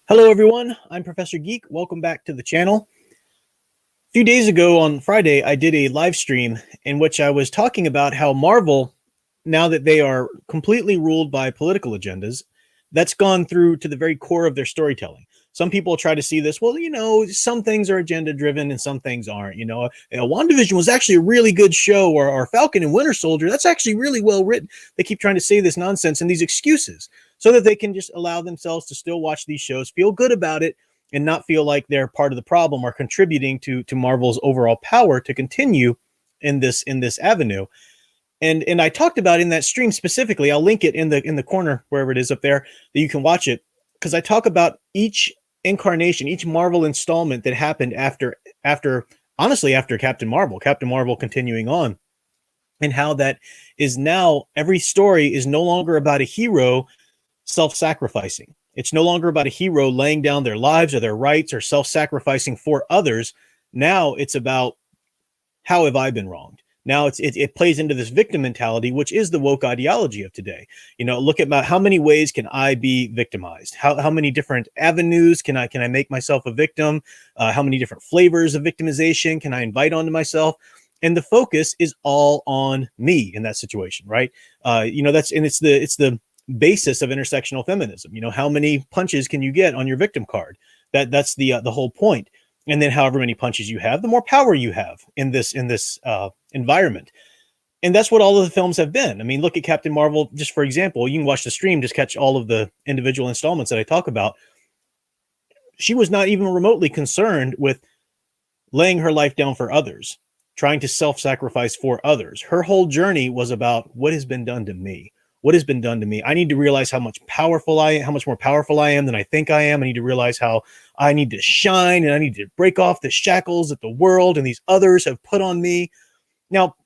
Hello, everyone. I'm Professor Geek. Welcome back to the channel. A few days ago on Friday, I did a live stream in which I was talking about how Marvel, now that they are completely ruled by political agendas, that's gone through to the very core of their storytelling. Some people try to see this, well, some things are agenda driven and some things aren't. WandaVision was actually a really good show, or Falcon and Winter Soldier, that's actually really well written. They keep trying to say this nonsense and these excuses so that they can just allow themselves to still watch these shows, feel good about it, and not feel like they're part of the problem or contributing to Marvel's overall power to continue in this avenue. And I talked about in that stream specifically. I'll link it in the corner wherever it is up there that you can watch it, because I talk about each incarnation, each Marvel installment that happened after Captain Marvel continuing on, and how that is now every story is no longer about a hero self-sacrificing. It's no longer about a hero laying down their lives or their rights or self-sacrificing for others. Now it's about, how have I been wronged? Now it plays into this victim mentality, which is the woke ideology of today. Look at how many ways can I be victimized? How many different avenues can I make myself a victim? How many different flavors of victimization can I invite onto myself? And the focus is all on me in that situation, right? It's the basis of intersectional feminism. How many punches can you get on your victim card? That's the whole point. And then however many punches you have, the more power you have in this environment. And that's what all of the films have been. I mean, look at Captain Marvel, just for example. You can watch the stream, just catch all of the individual installments that I talk about. She was not even remotely concerned with laying her life down for others, trying to self-sacrifice for others. Her whole journey was about what has been done to me. What has been done to me? I need to realize how much more powerful I am than I think I am. I need to realize how I need to shine, and I need to break off the shackles that the world and these others have put on me. Now,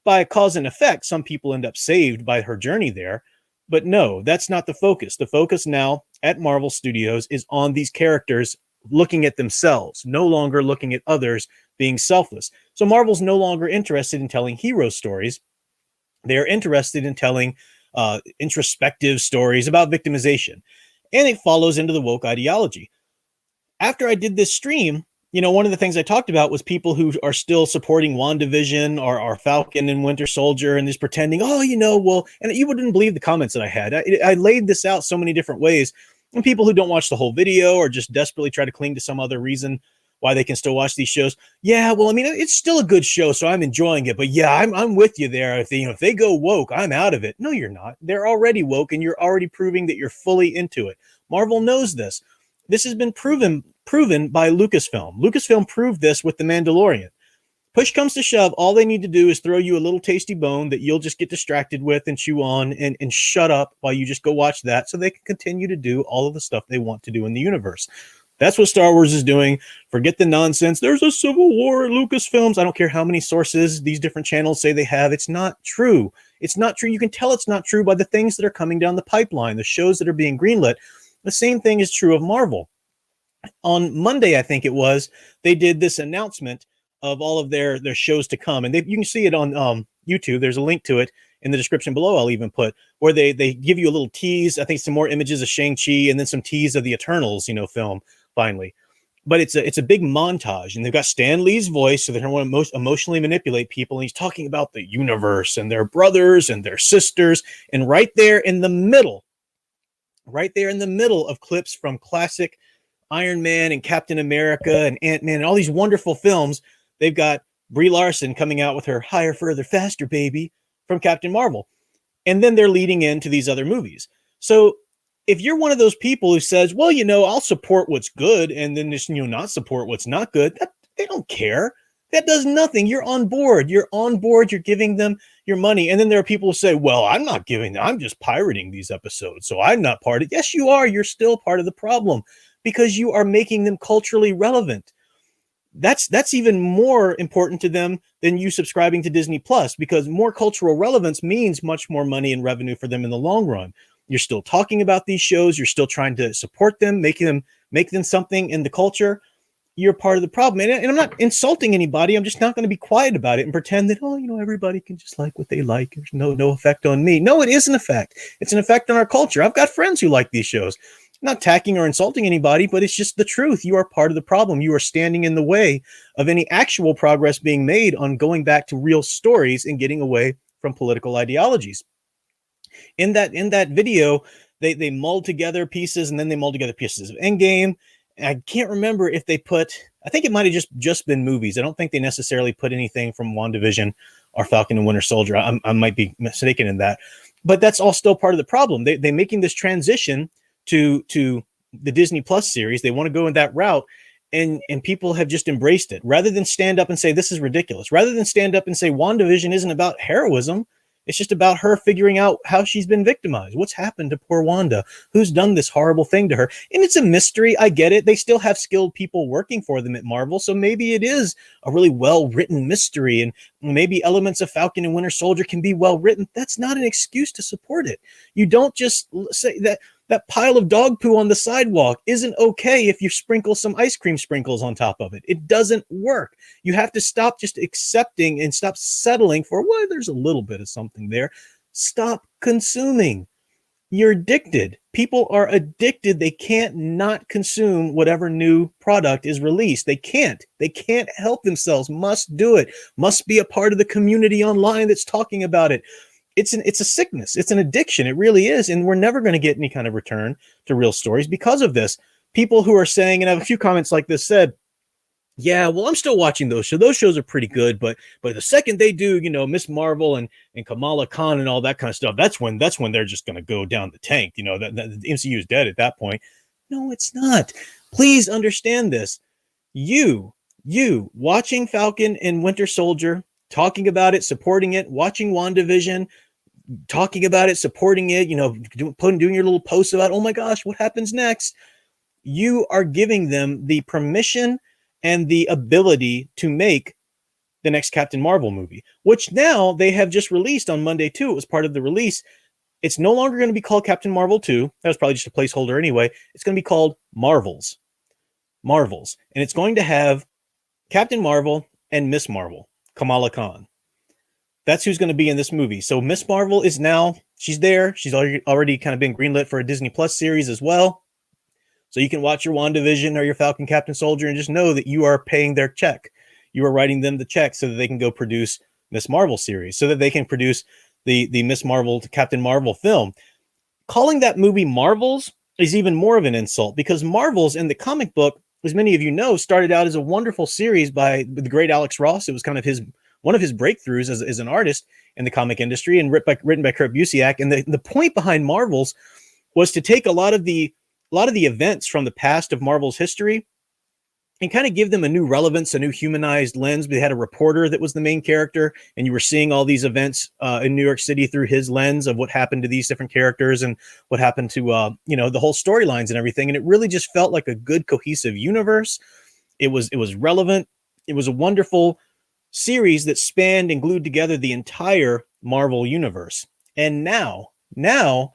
by cause and effect, some people end up saved by her journey there. But no, that's not the focus. The focus now at Marvel Studios is on these characters looking at themselves, no longer looking at others, being selfless. So Marvel's no longer interested in telling hero stories. They're interested in telling introspective stories about victimization. And it follows into the woke ideology. After I did this stream, one of the things I talked about was people who are still supporting WandaVision or Falcon and Winter Soldier, and just pretending, and you wouldn't believe the comments that I had. I laid this out so many different ways, and people who don't watch the whole video or just desperately try to cling to some other reason why they can still watch these shows. Yeah, well, I mean, it's still a good show, so I'm enjoying it. But yeah, I'm with you there. If they go woke, I'm out of it. No, you're not. They're already woke, and you're already proving that you're fully into it. Marvel knows this. This has been proven by Lucasfilm. Lucasfilm proved this with The Mandalorian. Push comes to shove, all they need to do is throw you a little tasty bone that you'll just get distracted with and chew on and shut up while you just go watch that, so they can continue to do all of the stuff they want to do in the universe. That's what Star Wars is doing. Forget the nonsense. There's a civil war at Lucasfilms. I don't care how many sources these different channels say they have. It's not true. It's not true. You can tell it's not true by the things that are coming down the pipeline, the shows that are being greenlit. The same thing is true of Marvel. On Monday, I think it was, they did this announcement of all of their shows to come. And you can see it on YouTube. There's a link to it in the description below. I'll even put where they give you a little tease. I think some more images of Shang-Chi and then some tease of the Eternals, film. Finally, but it's a big montage, and they've got Stan Lee's voice, so they don't want to most emotionally manipulate people. And he's talking about the universe and their brothers and their sisters, and right there in the middle of clips from classic Iron Man and Captain America and Ant-Man and all these wonderful films, they've got Brie Larson coming out with her "Higher, Further, Faster, Baby" from Captain Marvel, and then they're leading into these other movies. So if you're one of those people who says, well, I'll support what's good and then just, not support what's not good, they don't care. That does nothing. You're on board. You're giving them your money. And then there are people who say, well, I'm not giving them. I'm just pirating these episodes, so I'm not part of it. Yes, you are. You're still part of the problem because you are making them culturally relevant. That's even more important to them than you subscribing to Disney Plus, because more cultural relevance means much more money and revenue for them in the long run. You're still talking about these shows. You're still trying to support them, make them something in the culture. You're part of the problem. And I'm not insulting anybody. I'm just not going to be quiet about it and pretend that, everybody can just like what they like. There's no effect on me. No, it is an effect. It's an effect on our culture. I've got friends who like these shows. not attacking or insulting anybody, but it's just the truth. You are part of the problem. You are standing in the way of any actual progress being made on going back to real stories and getting away from political ideologies. In that video, they mulled together pieces, and then they mulled together pieces of Endgame. I can't remember if they put. I think it might have just been movies. I don't think they necessarily put anything from WandaVision or Falcon and Winter Soldier. I might be mistaken in that, but that's all still part of the problem. They're making this transition to the Disney Plus series. They want to go in that route, and people have just embraced it rather than stand up and say this is ridiculous. Rather than stand up and say WandaVision isn't about heroism. It's just about her figuring out how she's been victimized. What's happened to poor Wanda? Who's done this horrible thing to her? And it's a mystery. I get it. They still have skilled people working for them at Marvel. So maybe it is a really well-written mystery. And maybe elements of Falcon and Winter Soldier can be well-written. That's not an excuse to support it. You don't just say that pile of dog poo on the sidewalk isn't okay if you sprinkle some ice cream sprinkles on top of it. It doesn't work. You have to stop just accepting and stop settling for, well, there's a little bit of something there. Stop consuming. You're addicted. People are addicted. They can't not consume whatever new product is released. They can't help themselves. Must do it. Must be a part of the community online that's talking about it. It's a sickness. It's an addiction. It really is. And we're never going to get any kind of return to real stories because of this. People who are saying, and I have a few comments like this said, yeah, well, I'm still watching those shows. Those shows are pretty good, but the second they do, Miss Marvel and Kamala Khan and all that kind of stuff, that's when they're just going to go down the tank. That the MCU is dead at that point. No, it's not. Please understand this. You watching Falcon and Winter Soldier, talking about it, supporting it, watching WandaVision, talking about it, supporting it, doing your little posts about, oh my gosh, what happens next? You are giving them the permission and the ability to make the next Captain Marvel movie, which now they have just released on Monday too. It was part of the release. It's no longer going to be called Captain Marvel 2. That was probably just a placeholder anyway. It's going to be called Marvels. And it's going to have Captain Marvel and Miss Marvel, Kamala Khan. That's who's going to be in this movie. So Miss Marvel is now, she's there. She's already kind of been greenlit for a Disney Plus series as well. So you can watch your WandaVision or your Falcon Captain Soldier and just know that you are paying their check. You are writing them the check so that they can go produce Miss Marvel series, so that they can produce the Miss Marvel to Captain Marvel film. Calling that movie Marvels is even more of an insult, because Marvels in the comic book, as many of you know, started out as a wonderful series by the great Alex Ross. It was kind of one of his breakthroughs as an artist in the comic industry, and written by Kurt Busiek. And the point behind Marvels was to take a lot of the events from the past of Marvel's history and kind of give them a new relevance, a new humanized lens. They had a reporter that was the main character, and you were seeing all these events in New York City through his lens of what happened to these different characters and what happened to, the whole storylines and everything. And it really just felt like a good, cohesive universe. It was relevant. It was a wonderful series that spanned and glued together the entire Marvel universe. And now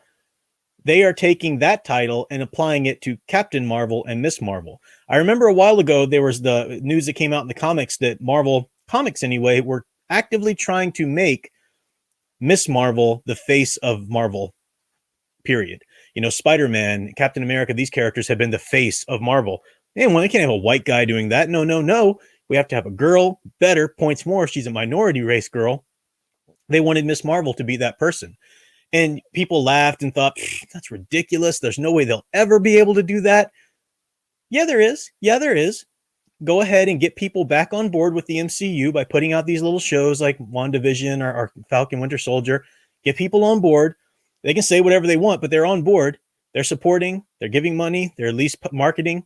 they are taking that title and applying it to Captain Marvel and Miss Marvel. I remember a while ago, there was the news that came out in the comics that Marvel Comics anyway were actively trying to make Miss Marvel the face of Marvel, period. Spider-Man, Captain America, these characters have been the face of Marvel. And they can't have a white guy doing that. No. We have to have a girl. Better, points more, she's a minority race girl. They wanted Miss Marvel to be that person. And people laughed and thought, that's ridiculous. There's no way they'll ever be able to do that. Yeah, there is. Go ahead and get people back on board with the MCU by putting out these little shows like WandaVision or Falcon Winter Soldier. Get people on board. They can say whatever they want, but they're on board. They're supporting. They're giving money. They're at least marketing.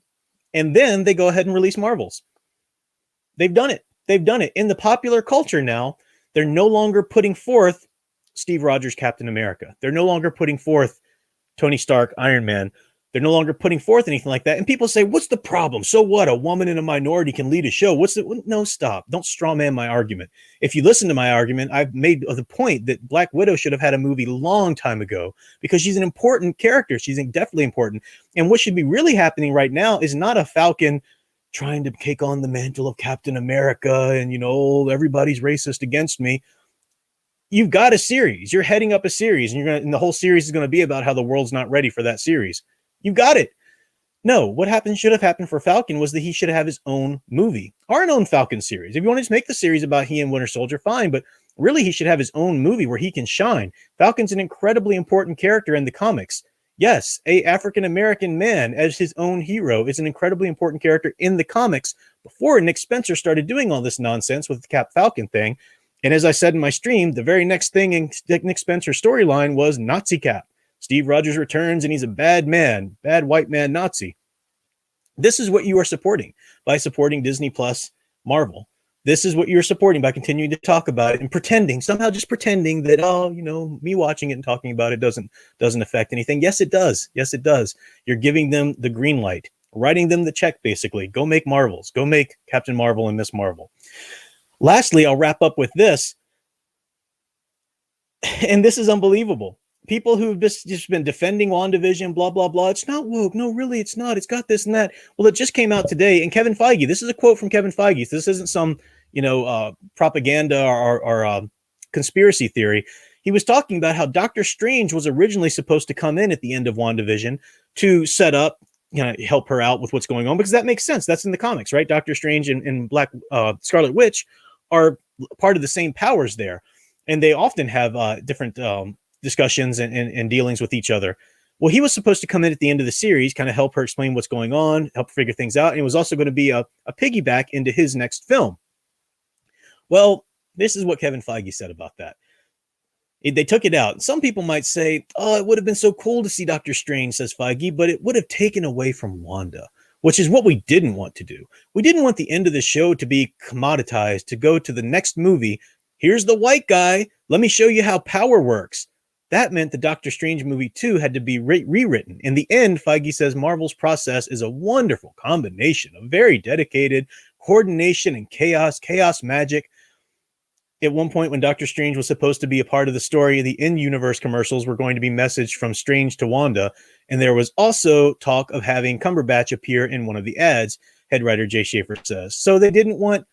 And then they go ahead and release Marvels. They've done it. In the popular culture now, they're no longer putting forth Steve Rogers, Captain America. They're no longer putting forth Tony Stark, Iron Man. They're no longer putting forth anything like that. And people say, what's the problem? So what? A woman in a minority can lead a show. No, stop. Don't straw man my argument. If you listen to my argument, I've made the point that Black Widow should have had a movie long time ago because she's an important character. She's definitely important. And what should be really happening right now is not a Falcon trying to take on the mantle of Captain America and, everybody's racist against me. You've got a series. You're heading up a series, and the whole series is going to be about how the world's not ready for that series. You got it. No, what should have happened for Falcon was that he should have his own movie or an own Falcon series. If you want to just make the series about he and Winter Soldier, fine, but really he should have his own movie where he can shine. Falcon's an incredibly important character in the comics. Yes, a African-American man as his own hero is an incredibly important character in the comics before Nick Spencer started doing all this nonsense with the Cap Falcon thing. And as I said in my stream, the very next thing in Nick Spencer's storyline was Nazi Cap. Steve Rogers returns and he's a bad man, bad white man Nazi. This is what you are supporting by supporting Disney Plus Marvel. This is what you're supporting by continuing to talk about it and pretending, somehow just pretending that, oh, you know, me watching it and talking about it doesn't affect anything. Yes, it does. Yes, it does. You're giving them the green light, writing them the check, basically. Go make Marvels. Go make Captain Marvel and Miss Marvel. Lastly, I'll wrap up with this. And this is unbelievable. People who've just been defending WandaVision, blah, blah, blah. It's not woke. No, really, it's not. It's got this and that. Well, it just came out today. And Kevin Feige, this is a quote from Kevin Feige. This isn't some, propaganda or conspiracy theory. He was talking about how Doctor Strange was originally supposed to come in at the end of WandaVision to set up, help her out with what's going on, because that makes sense. That's in the comics, right? Doctor Strange and Scarlet Witch are part of the same powers there. And they often have different discussions and dealings with each other. Well, he was supposed to come in at the end of the series, kind of help her explain what's going on, help figure things out. And it was also going to be a piggyback into his next film. Well, this is what Kevin Feige said about that. They took it out. Some people might say, oh, it would have been so cool to see Doctor Strange, says Feige, but it would have taken away from Wanda, which is what we didn't want to do. We didn't want the end of the show to be commoditized, to go to the next movie. Here's the white guy. Let me show you how power works. That meant the Doctor Strange movie 2 had to be rewritten. In the end, Feige says Marvel's process is a wonderful combination of very dedicated coordination and chaos magic. At one point, when Doctor Strange was supposed to be a part of the story, the in-universe commercials were going to be messaged from Strange to Wanda. And there was also talk of having Cumberbatch appear in one of the ads, head writer Jay Schaefer says. So they didn't want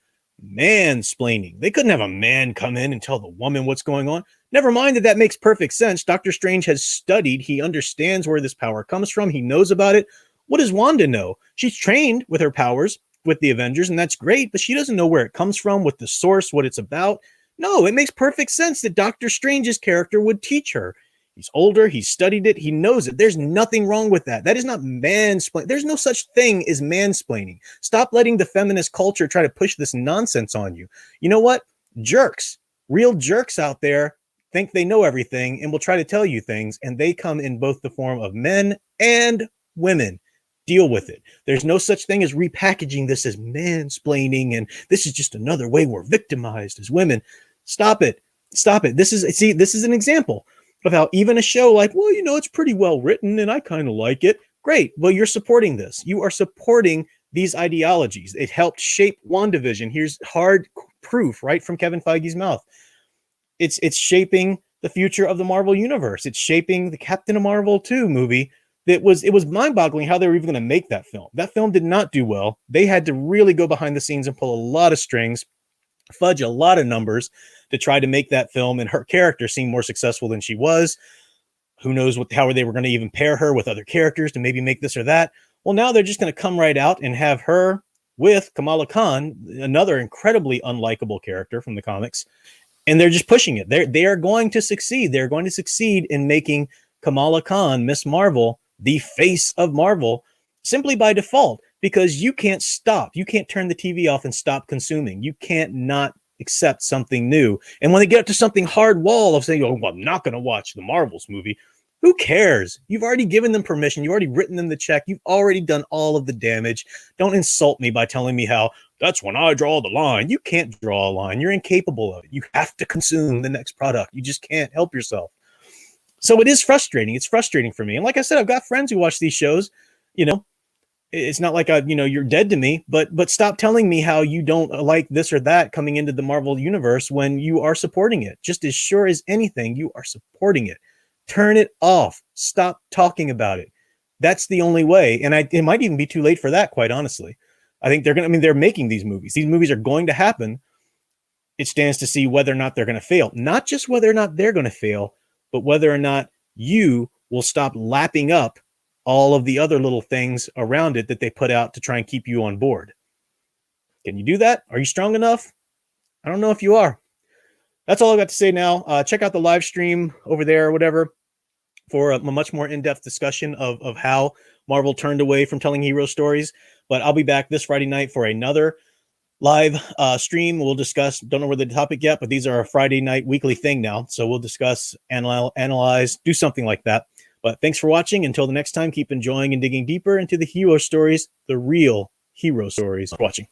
mansplaining. They couldn't have a man come in and tell the woman what's going on. Never mind that makes perfect sense. Doctor Strange has studied. He understands where this power comes from. He knows about it. What does Wanda know? She's trained with her powers with the Avengers, and that's great, but she doesn't know where it comes from, what the source, what it's about. No, it makes perfect sense that Doctor Strange's character would teach her. He's older. He's studied it. He knows it. There's nothing wrong with that. That is not mansplaining. There's no such thing as mansplaining. Stop letting the feminist culture try to push this nonsense on you. You know what? Jerks, real jerks out there think they know everything and will try to tell you things. And they come in both the form of men and women. Deal with it. There's no such thing as repackaging this as mansplaining. And this is just another way we're victimized as women. Stop it. Stop it. This is an example of how even a show like, well, it's pretty well written and I kind of like it. Great. Well, you're supporting this. You are supporting these ideologies. It helped shape WandaVision. Here's hard proof right from Kevin Feige's mouth. It's shaping the future of the Marvel universe. It's shaping the Captain Marvel 2 movie. It was mind-boggling how they were even going to make that film. That film did not do well. They had to really go behind the scenes and pull a lot of strings, fudge a lot of numbers to try to make that film and her character seem more successful than she was. Who knows how they were going to even pair her with other characters to maybe make this or that. Well, now they're just going to come right out and have her with Kamala Khan, another incredibly unlikable character from the comics. And they're just pushing it. They are going to succeed. They're going to succeed in making Kamala Khan, Miss Marvel, the face of Marvel, simply by default, because you can't stop. You can't turn the TV off and stop consuming. You can't not accept something new. And when they get up to something hard wall of saying, oh, well, I'm not going to watch the Marvels movie, who cares? You've already given them permission. You've already written them the check. You've already done all of the damage. Don't insult me by telling me how that's when I draw the line. You can't draw a line. You're incapable of it. You have to consume the next product. You just can't help yourself. So it is frustrating. It's frustrating for me. And like I said, I've got friends who watch these shows. It's not like you're dead to me, but stop telling me how you don't like this or that coming into the Marvel universe when you are supporting it. Just as sure as anything, you are supporting it. Turn it off. Stop talking about it. That's the only way. And it might even be too late for that, quite honestly. I think they're making these movies. These movies are going to happen. It stands to see whether or not they're going to fail. Not just whether or not they're going to fail, but whether or not you will stop lapping up all of the other little things around it that they put out to try and keep you on board. Can you do that? Are you strong enough? I don't know if you are. That's all I've got to say now. Check out the live stream over there or whatever for a much more in-depth discussion of how Marvel turned away from telling hero stories. But I'll be back this Friday night for another live stream. We'll discuss, don't know where the topic yet, but these are a Friday night weekly thing now. So we'll discuss, analyze, do something like that. But thanks for watching. Until the next time, keep enjoying and digging deeper into the hero stories, the real hero stories. Watching.